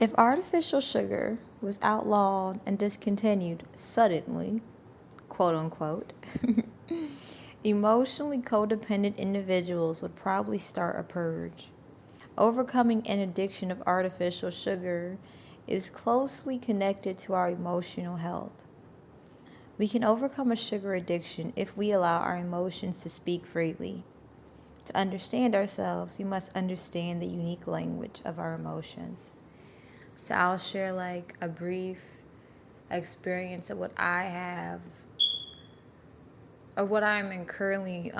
If artificial sugar was outlawed and discontinued suddenly, quote unquote, emotionally codependent individuals would probably start a purge. Overcoming an addiction of artificial sugar is closely connected to our emotional health. We can overcome a sugar addiction if we allow our emotions to speak freely. To understand ourselves, we must understand the unique language of our emotions. So I'll share like a brief experience of what I have, of what I'm currently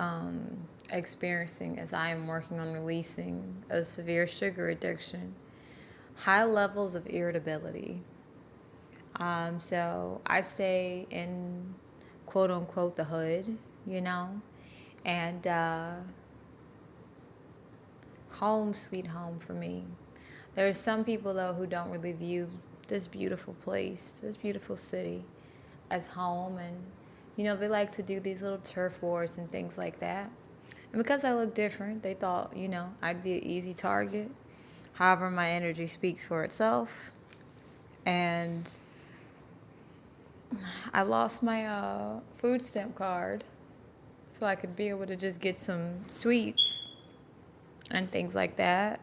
experiencing as I am working on releasing a severe sugar addiction. High levels of irritability. So I stay in quote unquote the hood, you know, and home sweet home for me. There are some people though who don't really view this beautiful place, this beautiful city as home, and you know, they like to do these little turf wars and things like that. And because I look different, they thought, you know, I'd be an easy target. However, my energy speaks for itself. And I lost my food stamp card so I could be able to just get some sweets and things like that.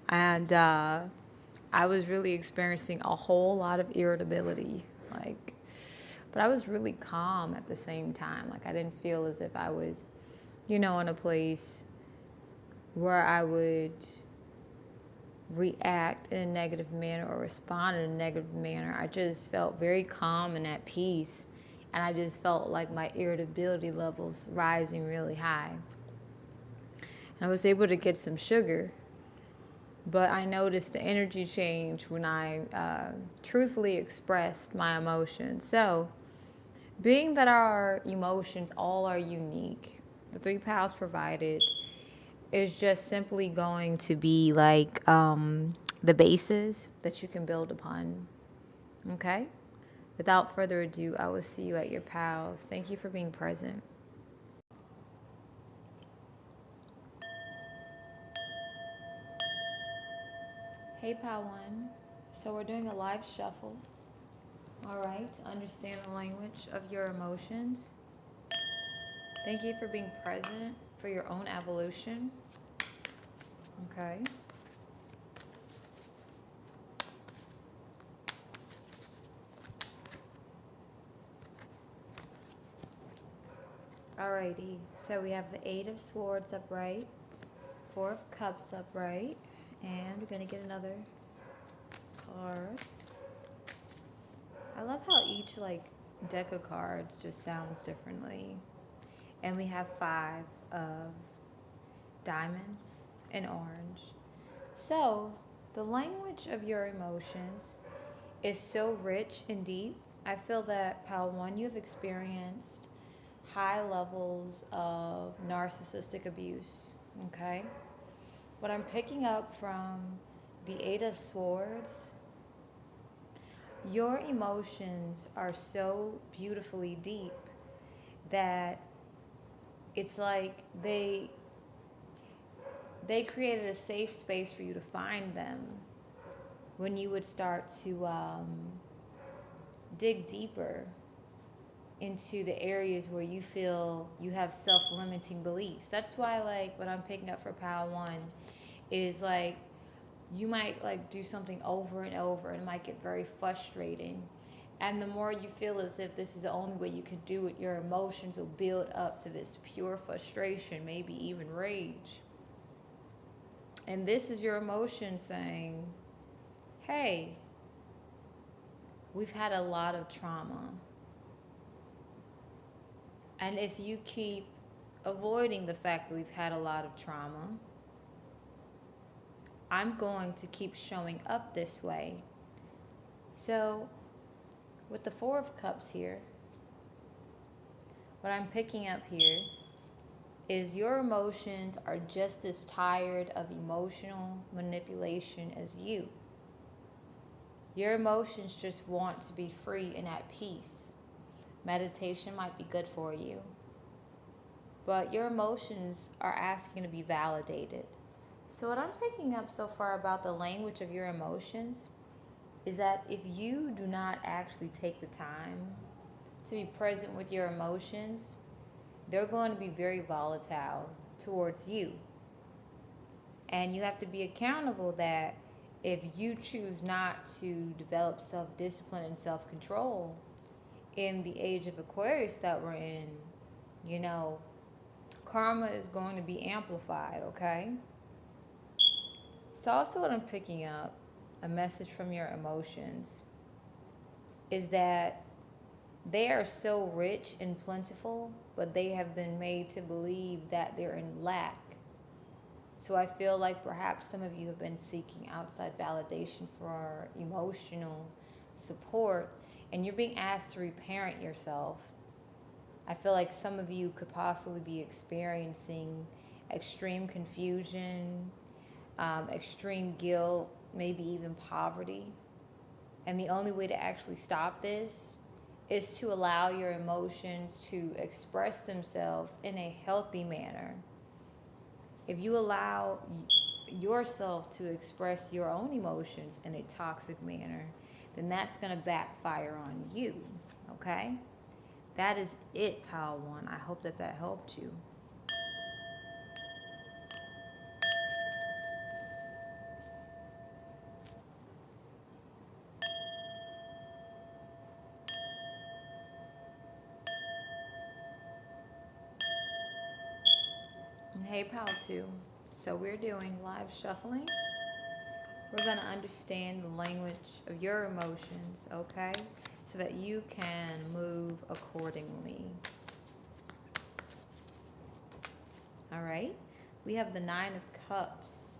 And I was really experiencing a whole lot of irritability. But I was really calm at the same time. Like, I didn't feel as if I was, you know, in a place where I would react in a negative manner or respond in a negative manner. I just felt very calm and at peace. And I just felt like my irritability levels rising really high. And I was able to get some sugar. But I noticed the energy change when I truthfully expressed my emotions. So, being that our emotions all are unique, the 3 powers provided is just simply going to be like the basis that you can build upon. Okay? Without further ado, I will see you at your pals. Thank you for being present. Hey, Pal One. So we're doing a live shuffle. All right, to understand the language of your emotions. Thank you for being present for your own evolution. Okay. Alrighty, so we have the 8 of Swords upright, 4 of Cups upright, and we're going to get another card. I love how each deck of cards just sounds differently. And we have 5 of Diamonds and Orange. So, the language of your emotions is so rich and deep. I feel that, Pal 1, you've experienced high levels of narcissistic abuse, okay? What I'm picking up from the 8 of Swords, your emotions are so beautifully deep that it's like they created a safe space for you to find them when you would start to dig deeper into the areas where you feel you have self-limiting beliefs. That's why, like, what I'm picking up for Pile 1 is, like, you might, like, do something over and over and it might get very frustrating. And the more you feel as if this is the only way you can do it, your emotions will build up to this pure frustration, maybe even rage. And this is your emotion saying, hey, we've had a lot of trauma. And if you keep avoiding the fact that we've had a lot of trauma, I'm going to keep showing up this way. So, with the 4 of Cups here, what I'm picking up here is your emotions are just as tired of emotional manipulation as you. Your emotions just want to be free and at peace. Meditation might be good for you. But your emotions are asking to be validated. So what I'm picking up so far about the language of your emotions is that if you do not actually take the time to be present with your emotions, they're going to be very volatile towards you. And you have to be accountable that if you choose not to develop self-discipline and self-control in the age of Aquarius that we're in, you know, karma is going to be amplified, okay? So also what I'm picking up, a message from your emotions, is that they are so rich and plentiful, but they have been made to believe that they're in lack. So I feel like perhaps some of you have been seeking outside validation for emotional support, and you're being asked to reparent yourself. I feel like some of you could possibly be experiencing extreme confusion, extreme guilt, maybe even poverty. And the only way to actually stop this is to allow your emotions to express themselves in a healthy manner. If you allow yourself to express your own emotions in a toxic manner, then that's going to backfire on you, okay? That is it, Pile 1. I hope that helped you. Hey, Pile 2. So we're doing live shuffling. We're going to understand the language of your emotions, okay? So that you can move accordingly. All right? We have the 9 of Cups.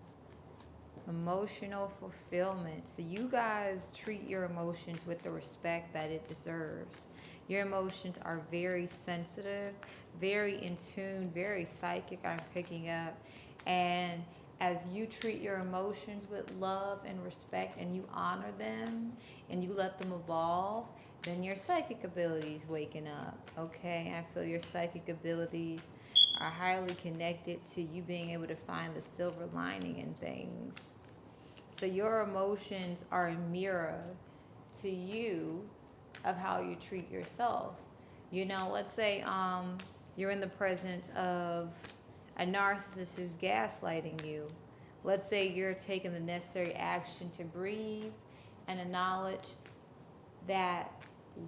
Emotional fulfillment. So you guys treat your emotions with the respect that it deserves. Your emotions are very sensitive, very in tune, very psychic, I'm picking up. And as you treat your emotions with love and respect and you honor them and you let them evolve, then your psychic abilities waking up, okay? I feel your psychic abilities are highly connected to you being able to find the silver lining in things. So your emotions are a mirror to you of how you treat yourself. You know, let's say you're in the presence of a narcissist who's gaslighting you. Let's say you're taking the necessary action to breathe and acknowledge that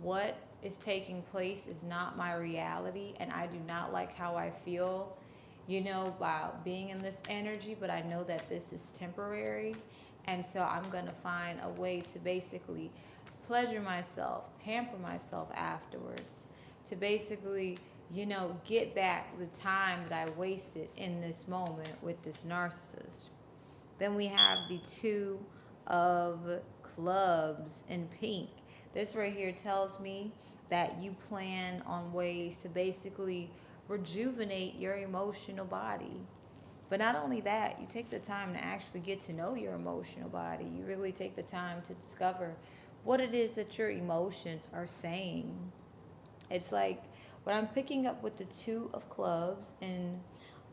what is taking place is not my reality and I do not like how I feel, you know, about being in this energy, but I know that this is temporary. And so I'm going to find a way to basically pleasure myself, pamper myself afterwards, to basically, you know, get back the time that I wasted in this moment with this narcissist. Then we have the 2 of Clubs in pink. This right here tells me that you plan on ways to basically rejuvenate your emotional body. But not only that, you take the time to actually get to know your emotional body. You really take the time to discover what it is that your emotions are saying. It's like what I'm picking up with the 2 of Clubs in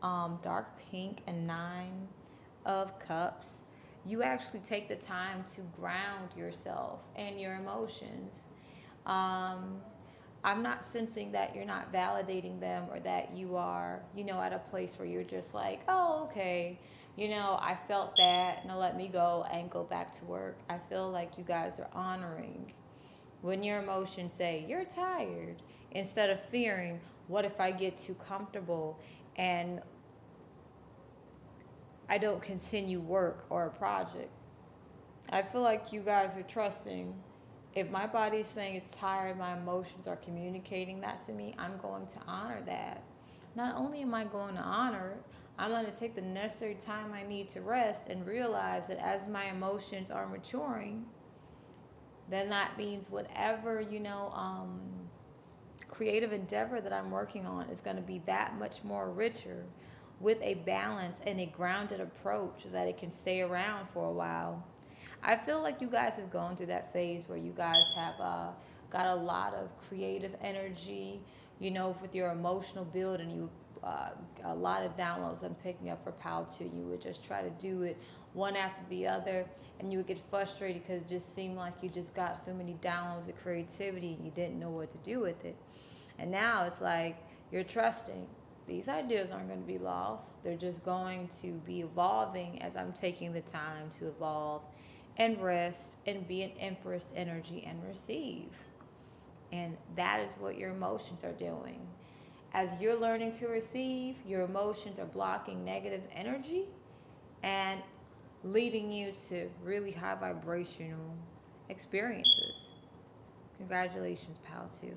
dark pink and 9 of Cups. You actually take the time to ground yourself and your emotions. I'm not sensing that you're not validating them or that you are, you know, at a place where you're just like, oh, okay, you know, I felt that, now let me go and go back to work. I feel like you guys are honoring when your emotions say, you're tired, instead of fearing, what if I get too comfortable and I don't continue work or a project. I feel like you guys are trusting. If my body is saying it's tired, my emotions are communicating that to me, I'm going to honor that. Not only am I going to honor it, I'm going to take the necessary time I need to rest and realize that as my emotions are maturing, then that means whatever, you know, creative endeavor that I'm working on is going to be that much more richer with a balance and a grounded approach so that it can stay around for a while. I feel like you guys have gone through that phase where you guys have got a lot of creative energy, you know, with your emotional build, and you a lot of downloads I'm picking up for Pal 2. You would just try to do it one after the other, and you would get frustrated because it just seemed like you just got so many downloads of creativity and you didn't know what to do with it. And now it's like you're trusting. These ideas aren't going to be lost. They're just going to be evolving as I'm taking the time to evolve and rest and be an Empress energy and receive. And that is what your emotions are doing. As you're learning to receive, your emotions are blocking negative energy and leading you to really high vibrational experiences. Congratulations, Pal 2.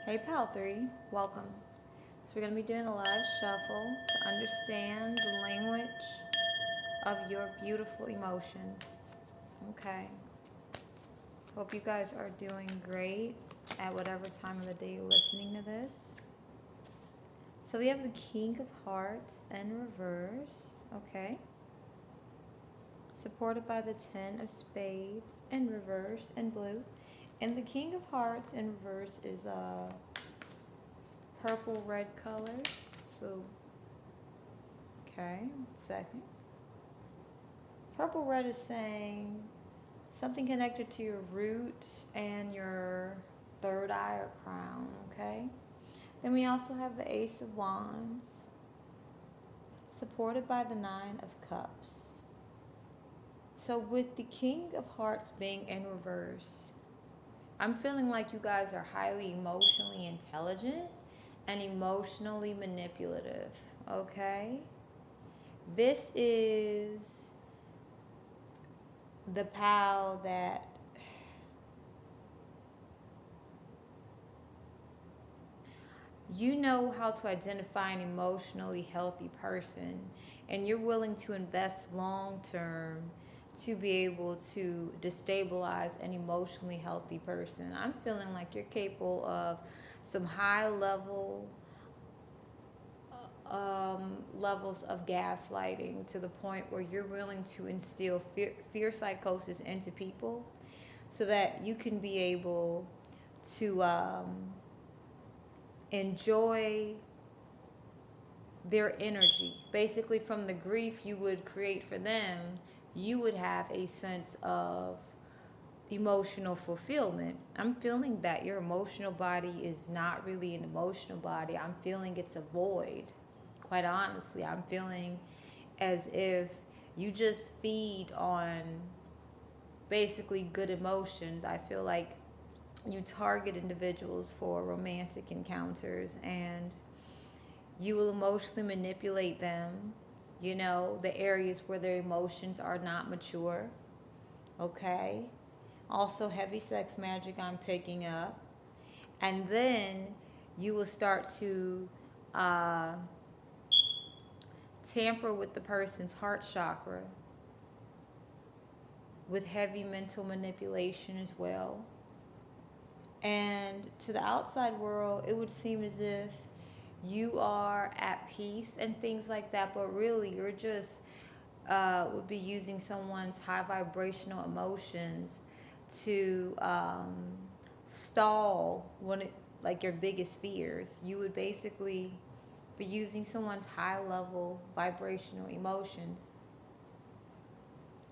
Hey, Pal 3, welcome. So we're going to be doing a live shuffle to understand the language of your beautiful emotions. Okay. Hope you guys are doing great at whatever time of the day you're listening to this. So we have the King of Hearts in reverse, okay? Supported by the 10 of Spades in reverse in blue. And the King of Hearts in reverse is a purple red color. So, okay, second. Purple red is saying something connected to your root and your third eye or crown, okay? Then we also have the Ace of Wands, supported by the 9 of Cups. So with the King of Hearts being in reverse, I'm feeling like you guys are highly emotionally intelligent and emotionally manipulative, okay? This is the pal that you know how to identify an emotionally healthy person, and you're willing to invest long term to be able to destabilize an emotionally healthy person. I'm feeling like you're capable of some high level levels of gaslighting to the point where you're willing to instill fear psychosis into people so that you can be able to enjoy their energy. Basically, from the grief you would create for them, you would have a sense of emotional fulfillment. I'm feeling that your emotional body is not really an emotional body. I'm feeling it's a void. Quite honestly, I'm feeling as if you just feed on basically good emotions. I feel like you target individuals for romantic encounters and you will emotionally manipulate them, you know, the areas where their emotions are not mature, okay? Also, heavy sex magic I'm picking up. And then you will start to tamper with the person's heart chakra with heavy mental manipulation as well. And to the outside world, it would seem as if you are at peace and things like that, but really you're just would be using someone's high vibrational emotions to stall like your biggest fears. You would basically be using someone's high level vibrational emotions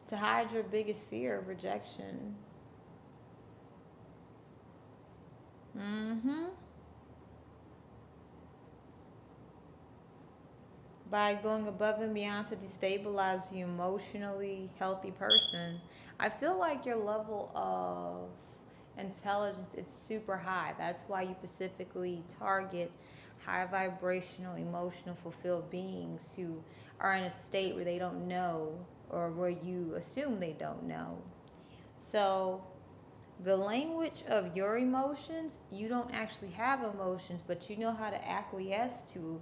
to hide your biggest fear of rejection. By going above and beyond to destabilize the emotionally healthy person. I feel like your level of intelligence is super high. That's why you specifically target high vibrational, emotional, fulfilled beings who are in a state where they don't know or where you assume they don't know. So the language of your emotions, you don't actually have emotions, but you know how to acquiesce to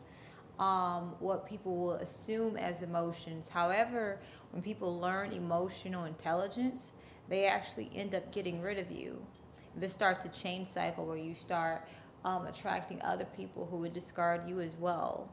what people will assume as emotions. However, when people learn emotional intelligence, they actually end up getting rid of you. This starts a chain cycle where you start attracting other people who would discard you as well.